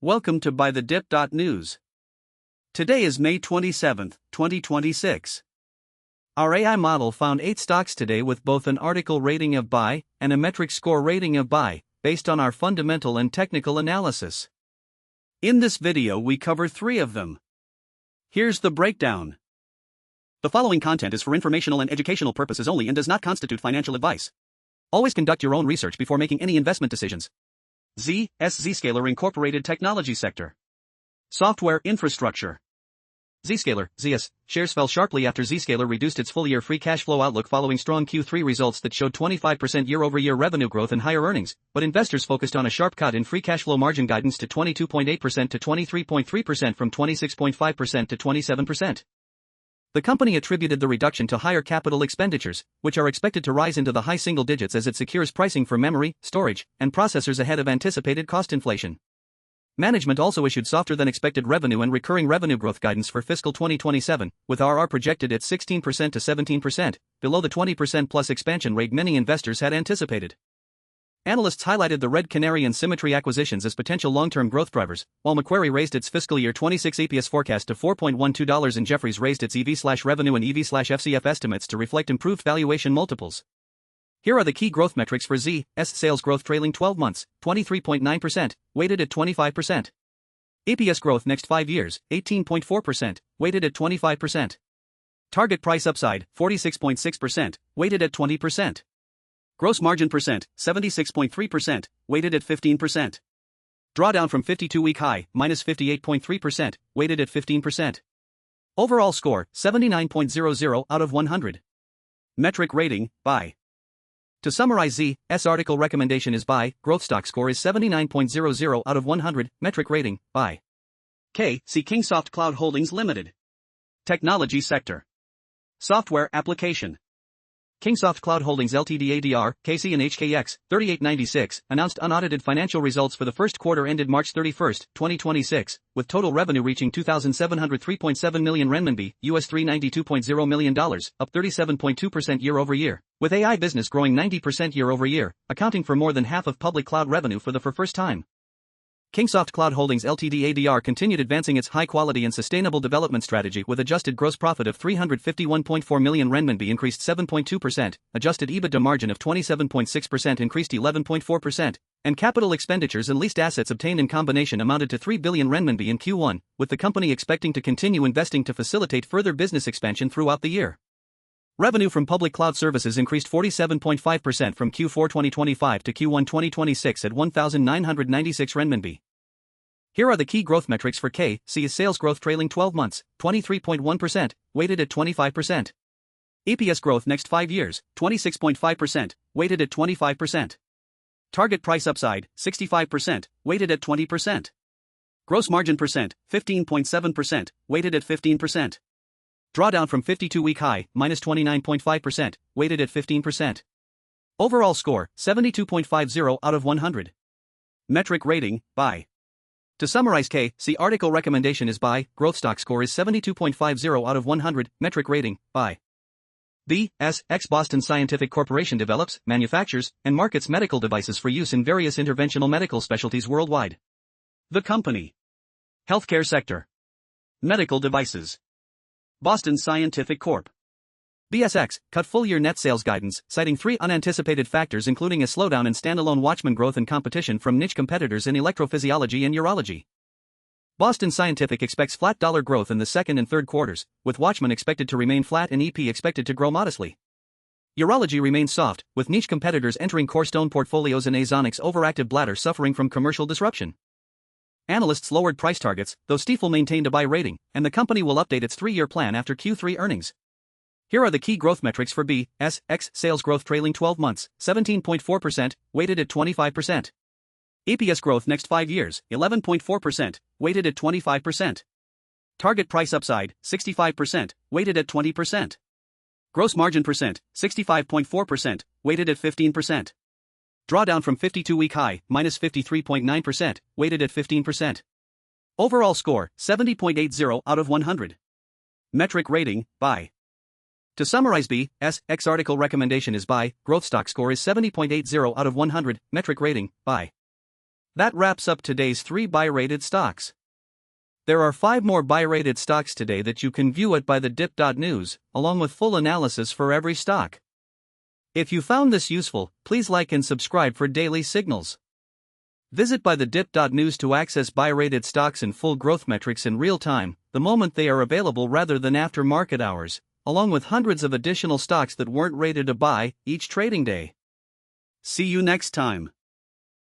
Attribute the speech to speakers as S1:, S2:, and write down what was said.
S1: Welcome to BuyTheDip.news. Today is May 27, 2026. Our AI model found 8 stocks today with both an article rating of buy and a metric score rating of buy, based on our fundamental and technical analysis. In this video we cover 3 of them. Here's the breakdown. The following content is for informational and educational purposes only and does not constitute financial advice. Always conduct your own research before making any investment decisions. Zscaler Incorporated Technology Sector. Software Infrastructure. Zscaler, ZS, shares fell sharply after Zscaler reduced its full-year free cash flow outlook following strong Q3 results that showed 25% year-over-year revenue growth and higher earnings, but investors focused on a sharp cut in free cash flow margin guidance to 22.8% to 23.3% from 26.5% to 27%. The company attributed the reduction to higher capital expenditures, which are expected to rise into the high single digits as it secures pricing for memory, storage, and processors ahead of anticipated cost inflation. Management also issued softer than expected revenue and recurring revenue growth guidance for fiscal 2027, with RR projected at 16% to 17%, below the 20% plus expansion rate many investors had anticipated. Analysts highlighted the Red Canary and Symmetry acquisitions as potential long-term growth drivers, while Macquarie raised its fiscal year 26 EPS forecast to $4.12 and Jefferies raised its EV/revenue and EV/FCF estimates to reflect improved valuation multiples. Here are the key growth metrics for Z's sales growth trailing 12 months, 23.9%, weighted at 25%. EPS growth next 5 years, 18.4%, weighted at 25%. Target price upside, 46.6%, weighted at 20%. Gross margin percent, 76.3%, weighted at 15%. Drawdown from 52-week high, minus 58.3%, weighted at 15%. Overall score, 79.00 out of 100. Metric rating, buy. To summarize Z's article recommendation is buy, growth stock score is 79.00 out of 100, metric rating, buy. See Kingsoft Cloud Holdings Limited. Technology sector. Software application. Kingsoft Cloud Holdings Ltd ADR, KC and HKX, 3896, announced unaudited financial results for the first quarter ended March 31, 2026, with total revenue reaching 2,703.7 million renminbi, $392.0 million, up 37.2% year-over-year, with AI business growing 90% year-over-year, accounting for more than half of public cloud revenue for the first time. Kingsoft Cloud Holdings Ltd ADR continued advancing its high-quality and sustainable development strategy with adjusted gross profit of 351.4 million renminbi increased 7.2%, adjusted EBITDA margin of 27.6% increased 11.4%, and capital expenditures and leased assets obtained in combination amounted to 3 billion renminbi in Q1, with the company expecting to continue investing to facilitate further business expansion throughout the year. Revenue from public cloud services increased 47.5% from Q4 2025 to Q1 2026 at 1,996 renminbi. Here are the key growth metrics for Z's sales growth trailing 12 months, 23.1%, weighted at 25%. EPS growth next 5 years, 26.5%, weighted at 25%. Target price upside, 65%, weighted at 20%. Gross margin percent, 15.7%, weighted at 15%. Drawdown from 52-week high, minus 29.5%, weighted at 15%. Overall score, 72.50 out of 100. Metric rating, buy. To summarize Z's article recommendation is buy, growth stock score is 72.50 out of 100, metric rating, buy. Boston Scientific Corporation develops, manufactures, and markets medical devices for use in various interventional medical specialties worldwide. The company. Healthcare sector. Medical devices. Boston Scientific Corp. BSX, cut full-year net sales guidance, citing 3 unanticipated factors including a slowdown in standalone Watchman growth and competition from niche competitors in electrophysiology and urology. Boston Scientific expects flat dollar growth in the second and third quarters, with Watchman expected to remain flat and EP expected to grow modestly. Urology remains soft, with niche competitors entering cornerstone portfolios and Axonics' overactive bladder suffering from commercial disruption. Analysts lowered price targets, though Stifel maintained a buy rating, and the company will update its 3-year plan after Q3 earnings. Here are the key growth metrics for BSX sales growth trailing 12 months, 17.4%, weighted at 25%. EPS growth next 5 years, 11.4%, weighted at 25%. Target price upside, 65%, weighted at 20%. Gross margin percent, 65.4%, weighted at 15%. Drawdown from 52-week high, minus 53.9%, weighted at 15%. Overall score, 70.80 out of 100. Metric rating, buy. To summarize BSX article recommendation is buy, growth stock score is 70.80 out of 100, metric rating, buy. That wraps up today's 3 buy-rated stocks. There are 5 more buy-rated stocks today that you can view at BuyTheDips.news, along with full analysis for every stock. If you found this useful, please like and subscribe for daily signals. Visit BuyTheDip.news to access buy-rated stocks and full growth metrics in real time, the moment they are available rather than after market hours, along with hundreds of additional stocks that weren't rated a buy each trading day. See you next time.